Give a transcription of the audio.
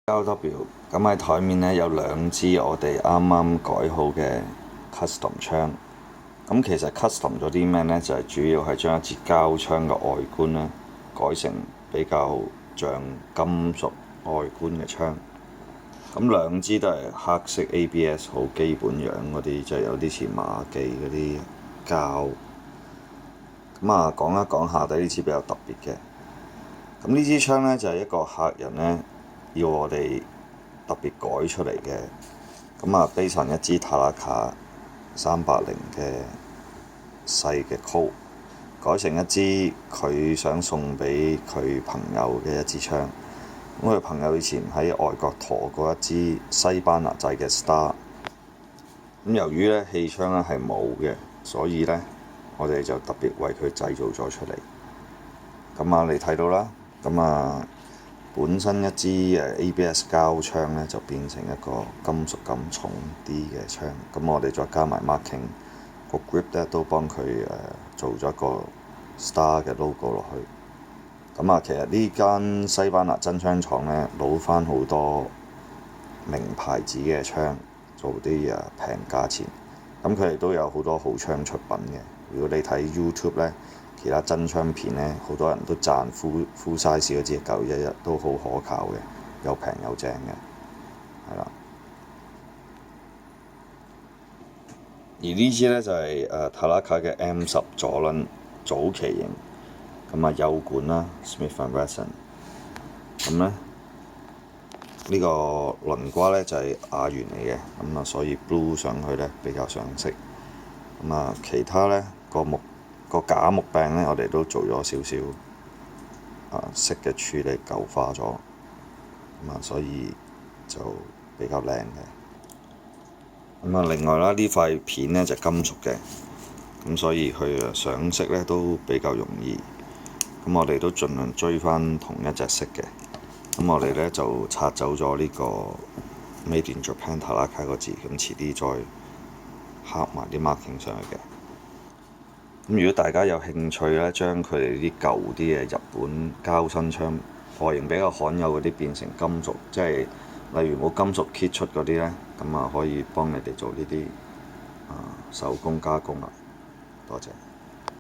LW， 咁喺台面呢，有兩支我哋啱啱改好嘅 custom 槍。咁其實 custom 咗啲咩呢？就係主要係將一支膠槍嘅外觀呢改成比較像金屬外觀嘅槍。咁兩支都係黑色 ABS， 好基本樣嗰啲，就有啲似馬記嗰啲膠。咁啊，講一講下底呢支比較特別嘅。咁呢支槍呢，就係一個客人呢要我哋特別改出嚟嘅。咁啊，base on一支塔拉卡380嘅細嘅 Colt，改成一支佢想送俾佢朋友嘅一支槍。咁佢朋友以前喺外國陀過一支西班牙製嘅 Star。咁由於呢氣槍呢係冇嘅，所以呢我哋就特別為佢製造咗出嚟。咁啊，你睇到啦。咁啊，本身一支ABS 膠槍呢，就變成一個金屬感重啲嘅槍。咁我哋再加埋 marking 個 grip 呢，都幫佢做咗一個 Star 嘅 logo 落去。咁啊，其實呢間西班牙真槍廠呢，攞翻好多名牌子嘅槍，做啲平價錢。咁佢哋都有好多好槍出品嘅。如果你睇 YouTube 呢，其他真槍片呢，好多人都讚 full size 嗰支911都好可靠嘅，又平又正嘅，係啦。而呢支呢，就係塔拉卡嘅 M10 左輪早期型，咁啊右管啦 Smith & Wesson。咁呢，呢個輪瓜呢，就係亞圓嚟嘅，咁啊所以 blue 上去呢比較上色。咁啊其他呢個假木柄呢，我哋都做咗少少色嘅處理，舊化咗，咁啊所以就比較靚嘅。咁啊另外啦，呢塊片呢就金屬嘅，咁所以佢上色呢都比較容易。咁我哋都盡量追翻同一隻色嘅。咁我哋呢就拆走咗呢個 Made in Japan 塔拉卡個字，咁遲啲再刻埋啲 marking 上去嘅。咁如果大家有興趣呢，將佢哋啲舊啲嘅日本膠身槍，外形比較罕有嗰啲變成金屬，即係例如冇金屬 kit 出嗰啲呢，咁啊可以幫你哋做呢啲手工加工啊。多謝。